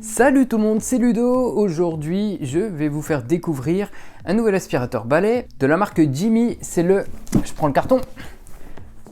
Salut tout le monde, c'est Ludo. Aujourd'hui, je vais vous faire découvrir un nouvel aspirateur balai de la marque Jimmy. C'est je prends le carton,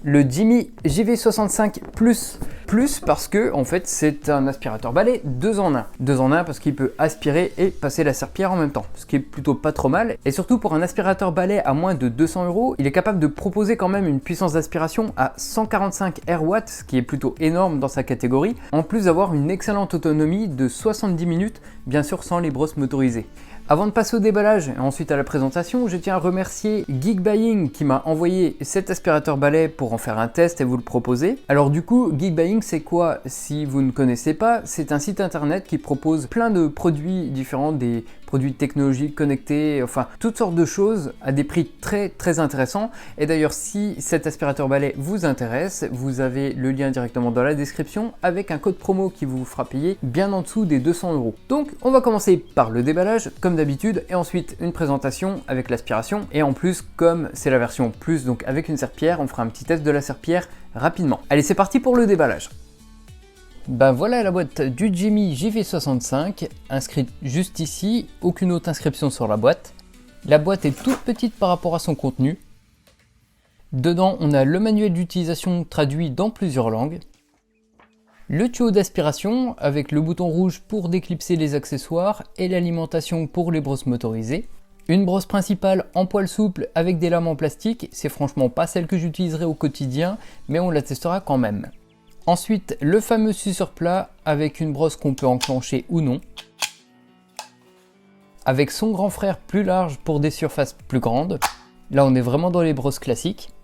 le Jimmy JV65 Plus parce que en fait c'est un aspirateur balai 2 en 1. 2 en 1 parce qu'il peut aspirer et passer la serpillière en même temps, ce qui est plutôt pas trop mal. Et surtout pour un aspirateur balai à moins de 200 €, il est capable de proposer quand même une puissance d'aspiration à 145 Rw, ce qui est plutôt énorme dans sa catégorie, en plus d'avoir une excellente autonomie de 70 minutes, bien sûr sans les brosses motorisées. Avant de passer au déballage et ensuite à la présentation, je tiens à remercier Geekbuying qui m'a envoyé cet aspirateur balai pour en faire un test et vous le proposer. Alors du coup, Geekbuying c'est quoi? Si vous ne connaissez pas, c'est un site internet qui propose plein de produits différents, des produits technologiques connectés, enfin toutes sortes de choses à des prix très intéressants. Et d'ailleurs, si cet aspirateur balai vous intéresse, vous avez le lien directement dans la description avec un code promo qui vous fera payer bien en dessous des 200 €. Donc on va commencer par le déballage comme d'habitude et ensuite une présentation avec l'aspiration. Et en plus, comme c'est la version plus, donc avec une serpillière, on fera un petit test de la serpillière rapidement. Allez, c'est parti pour le déballage. Ben voilà la boîte du Jimmy JV65, inscrite juste ici, aucune autre inscription sur la boîte. La boîte est toute petite par rapport à son contenu. Dedans, on a le manuel d'utilisation traduit dans plusieurs langues. Le tuyau d'aspiration avec le bouton rouge pour déclipser les accessoires et l'alimentation pour les brosses motorisées. Une brosse principale en poil souple avec des lames en plastique, c'est franchement pas celle que j'utiliserai au quotidien, mais on la testera quand même. Ensuite, le fameux suceur plat avec une brosse qu'on peut enclencher ou non. Avec son grand frère plus large pour des surfaces plus grandes. Là, on est vraiment dans les brosses classiques.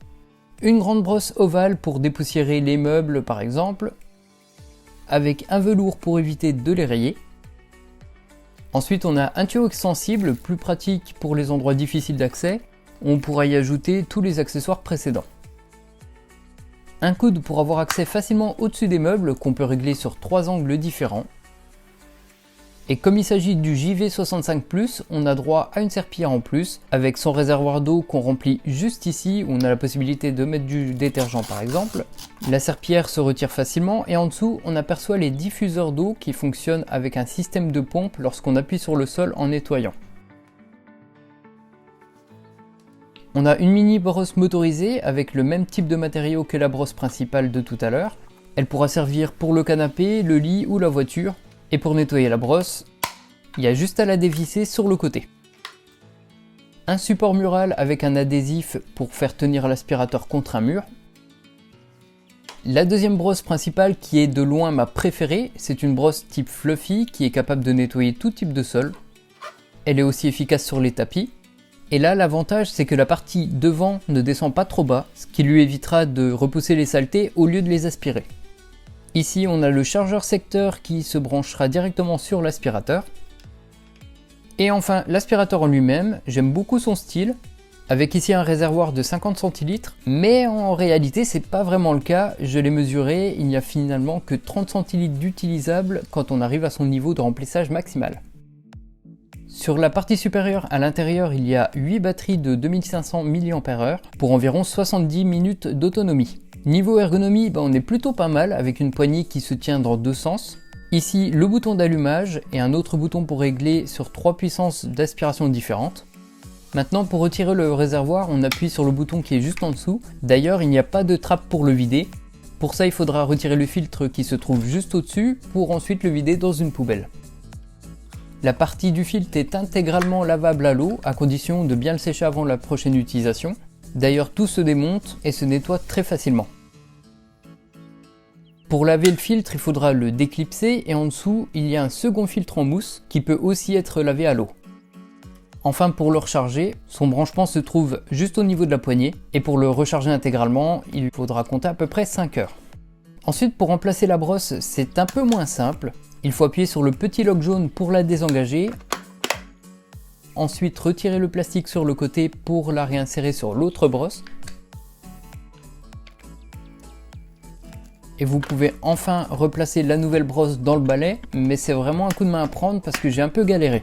Une grande brosse ovale pour dépoussiérer les meubles par exemple. Avec un velours pour éviter de les rayer. Ensuite, on a un tuyau extensible plus pratique pour les endroits difficiles d'accès. On pourra y ajouter tous les accessoires précédents. Un coude pour avoir accès facilement au-dessus des meubles qu'on peut régler sur 3 angles différents. Et comme il s'agit du JV65+, on a droit à une serpillière en plus avec son réservoir d'eau qu'on remplit juste ici où on a la possibilité de mettre du détergent par exemple. La serpillière se retire facilement et en dessous on aperçoit les diffuseurs d'eau qui fonctionnent avec un système de pompe lorsqu'on appuie sur le sol en nettoyant. On a une mini brosse motorisée avec le même type de matériau que la brosse principale de tout à l'heure. Elle pourra servir pour le canapé, le lit ou la voiture. Et pour nettoyer la brosse, il y a juste à la dévisser sur le côté. Un support mural avec un adhésif pour faire tenir l'aspirateur contre un mur. La deuxième brosse principale qui est de loin ma préférée, c'est une brosse type fluffy qui est capable de nettoyer tout type de sol. Elle est aussi efficace sur les tapis. Et là, l'avantage, c'est que la partie devant ne descend pas trop bas, ce qui lui évitera de repousser les saletés au lieu de les aspirer. Ici, on a le chargeur secteur qui se branchera directement sur l'aspirateur. Et enfin, l'aspirateur en lui-même, j'aime beaucoup son style, avec ici un réservoir de 50 centilitres, mais en réalité, c'est pas vraiment le cas. Je l'ai mesuré, il n'y a finalement que 30 centilitres d'utilisable quand on arrive à son niveau de remplissage maximal. Sur la partie supérieure, à l'intérieur, il y a 8 batteries de 2500 mAh pour environ 70 minutes d'autonomie. Niveau ergonomie, on est plutôt pas mal avec une poignée qui se tient dans 2 sens. Ici, le bouton d'allumage et un autre bouton pour régler sur 3 puissances d'aspiration différentes. Maintenant, pour retirer le réservoir, on appuie sur le bouton qui est juste en dessous. D'ailleurs, il n'y a pas de trappe pour le vider. Pour ça, il faudra retirer le filtre qui se trouve juste au-dessus pour ensuite le vider dans une poubelle. La partie du filtre est intégralement lavable à l'eau, à condition de bien le sécher avant la prochaine utilisation. D'ailleurs, tout se démonte et se nettoie très facilement. Pour laver le filtre, il faudra le déclipser et en dessous, il y a un second filtre en mousse qui peut aussi être lavé à l'eau. Enfin, pour le recharger, son branchement se trouve juste au niveau de la poignée et pour le recharger intégralement, il faudra compter à peu près 5 heures. Ensuite, pour remplacer la brosse, c'est un peu moins simple. Il faut appuyer sur le petit lock jaune pour la désengager. Ensuite, retirer le plastique sur le côté pour la réinsérer sur l'autre brosse. Et vous pouvez enfin replacer la nouvelle brosse dans le balai, mais c'est vraiment un coup de main à prendre parce que j'ai un peu galéré.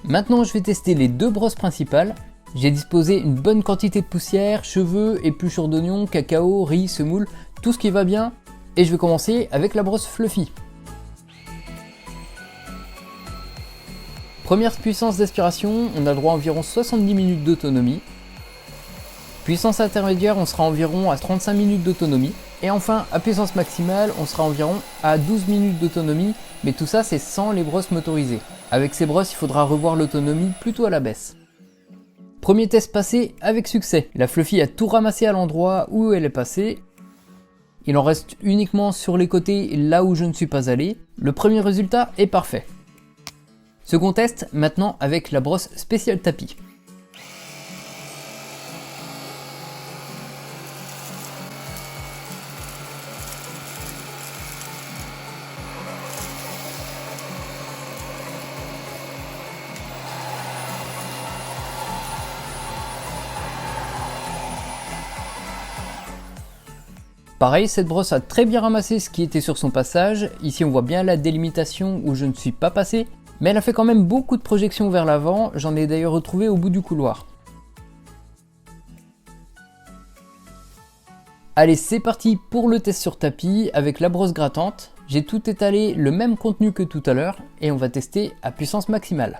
Maintenant je vais tester les deux brosses principales. J'ai disposé une bonne quantité de poussière, cheveux, épluchures d'oignons, cacao, riz, semoule, tout ce qui va bien. Et je vais commencer avec la brosse Fluffy. Première puissance d'aspiration, on a le droit à environ 70 minutes d'autonomie. Puissance intermédiaire, on sera environ à 35 minutes d'autonomie. Et enfin, à puissance maximale, on sera environ à 12 minutes d'autonomie, mais tout ça c'est sans les brosses motorisées. Avec ces brosses, il faudra revoir l'autonomie plutôt à la baisse. Premier test passé avec succès. La Fluffy a tout ramassé à l'endroit où elle est passée. Il en reste uniquement sur les côtés, là où je ne suis pas allé. Le premier résultat est parfait. Second test, maintenant avec la brosse spéciale tapis. Pareil, cette brosse a très bien ramassé ce qui était sur son passage. Ici on voit bien la délimitation où je ne suis pas passé. Mais elle a fait quand même beaucoup de projections vers l'avant, j'en ai d'ailleurs retrouvé au bout du couloir. Allez, c'est parti pour le test sur tapis avec la brosse grattante. J'ai tout étalé le même contenu que tout à l'heure et on va tester à puissance maximale.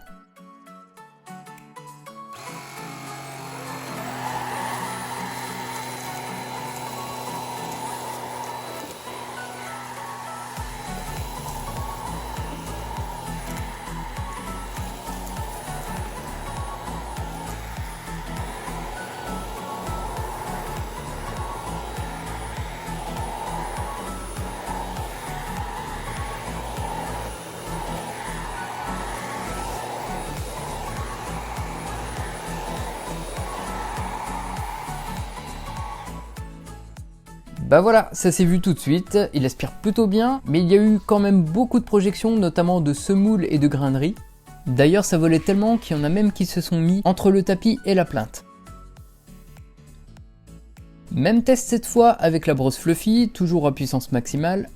Bah voilà, ça s'est vu tout de suite, il aspire plutôt bien, mais il y a eu quand même beaucoup de projections, notamment de semoule et de grains de riz. D'ailleurs ça volait tellement qu'il y en a même qui se sont mis entre le tapis et la plinthe. Même test cette fois avec la brosse Fluffy, toujours à puissance maximale.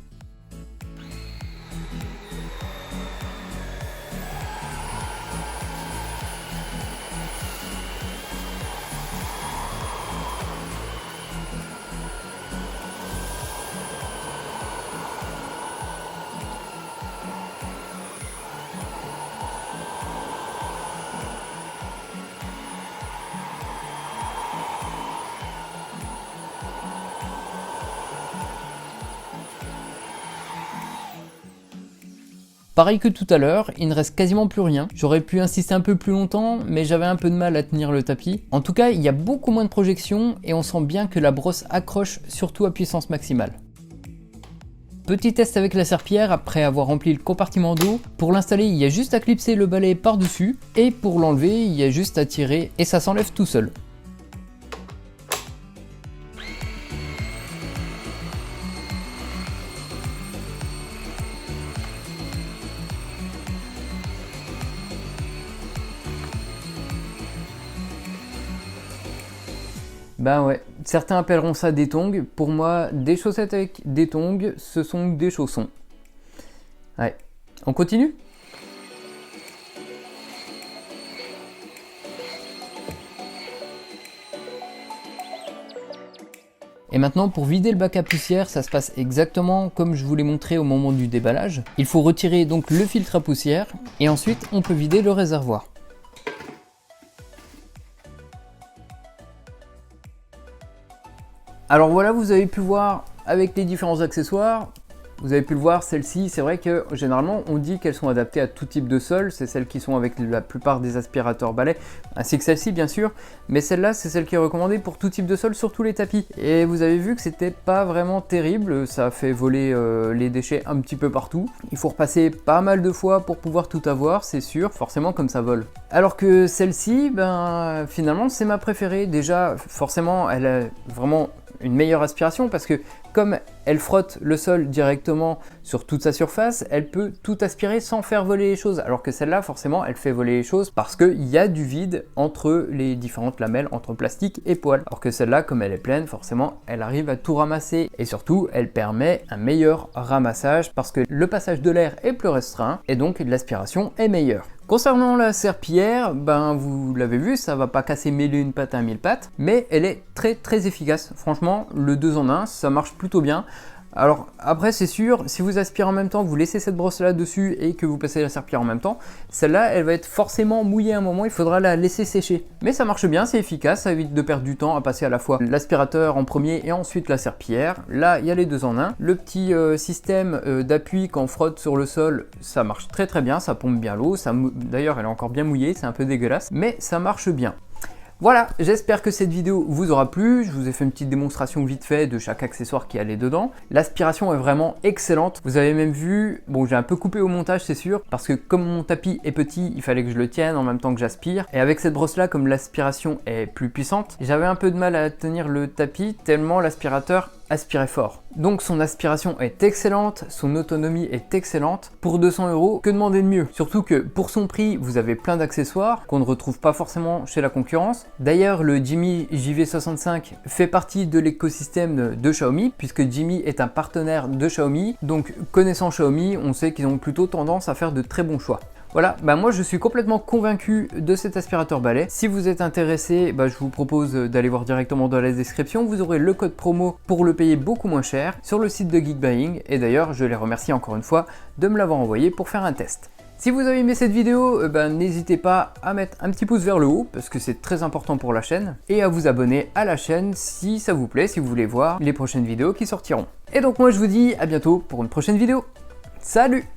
Pareil que tout à l'heure, il ne reste quasiment plus rien. J'aurais pu insister un peu plus longtemps, mais j'avais un peu de mal à tenir le tapis. En tout cas, il y a beaucoup moins de projections et on sent bien que la brosse accroche, surtout à puissance maximale. Petit test avec la serpillière après avoir rempli le compartiment d'eau. Pour l'installer, il y a juste à clipser le balai par-dessus et pour l'enlever, il y a juste à tirer et ça s'enlève tout seul. Ben ouais, certains appelleront ça des tongs. Pour moi, des chaussettes avec des tongs, ce sont des chaussons. Ouais, on continue ? Et maintenant, pour vider le bac à poussière, ça se passe exactement comme je vous l'ai montré au moment du déballage. Il faut retirer donc le filtre à poussière et ensuite on peut vider le réservoir. Alors voilà, vous avez pu voir avec les différents accessoires. Vous avez pu le voir, celles-ci, c'est vrai que généralement on dit qu'elles sont adaptées à tout type de sol, c'est celles qui sont avec la plupart des aspirateurs balais, ainsi que celle-ci bien sûr, mais celle-là c'est celle qui est recommandée pour tout type de sol, surtout les tapis. Et vous avez vu que c'était pas vraiment terrible, ça a fait voler les déchets un petit peu partout. Il faut repasser pas mal de fois pour pouvoir tout avoir, c'est sûr, forcément comme ça vole. Alors que celle-ci, ben finalement c'est ma préférée. Déjà, forcément, elle a vraiment une meilleure aspiration parce que comme elle frotte le sol directement sur toute sa surface, elle peut tout aspirer sans faire voler les choses. Alors que celle-là, forcément, elle fait voler les choses parce qu'il y a du vide entre les différentes lamelles, entre plastique et poils. Alors que celle-là, comme elle est pleine, forcément, elle arrive à tout ramasser. Et surtout, elle permet un meilleur ramassage parce que le passage de l'air est plus restreint et donc l'aspiration est meilleure. Concernant la serpillière, ben vous l'avez vu, ça va pas casser mille et une pattes à mille pattes, mais elle est très efficace. Franchement, le 2 en 1, ça marche plutôt bien. Alors après c'est sûr, si vous aspirez en même temps, vous laissez cette brosse là dessus et que vous passez la serpillière en même temps, celle-là elle va être forcément mouillée à un moment, il faudra la laisser sécher. Mais ça marche bien, c'est efficace, ça évite de perdre du temps à passer à la fois l'aspirateur en premier et ensuite la serpillière. Là il y a les 2 en 1. Le petit système d'appui quand on frotte sur le sol, ça marche très bien, ça pompe bien l'eau, d'ailleurs elle est encore bien mouillée, c'est un peu dégueulasse, mais ça marche bien. Voilà, j'espère que cette vidéo vous aura plu, je vous ai fait une petite démonstration vite fait de chaque accessoire qui allait dedans. L'aspiration est vraiment excellente, vous avez même vu, bon j'ai un peu coupé au montage c'est sûr, parce que comme mon tapis est petit, il fallait que je le tienne en même temps que j'aspire. Et avec cette brosse là, comme l'aspiration est plus puissante, j'avais un peu de mal à tenir le tapis tellement l'aspirateur aspirait fort. Donc son aspiration est excellente, son autonomie est excellente. Pour 200 €, que demander de mieux? Surtout que pour son prix, vous avez plein d'accessoires qu'on ne retrouve pas forcément chez la concurrence. D'ailleurs, le Jimmy JV65 fait partie de l'écosystème de Xiaomi, puisque Jimmy est un partenaire de Xiaomi. Donc connaissant Xiaomi, on sait qu'ils ont plutôt tendance à faire de très bons choix. Voilà, moi je suis complètement convaincu de cet aspirateur balai. Si vous êtes intéressé, je vous propose d'aller voir directement dans la description. Vous aurez le code promo pour le payer beaucoup moins cher sur le site de Geekbuying. Et d'ailleurs, je les remercie encore une fois de me l'avoir envoyé pour faire un test. Si vous avez aimé cette vidéo, n'hésitez pas à mettre un petit pouce vers le haut parce que c'est très important pour la chaîne. Et à vous abonner à la chaîne si ça vous plaît, si vous voulez voir les prochaines vidéos qui sortiront. Et donc moi je vous dis à bientôt pour une prochaine vidéo. Salut!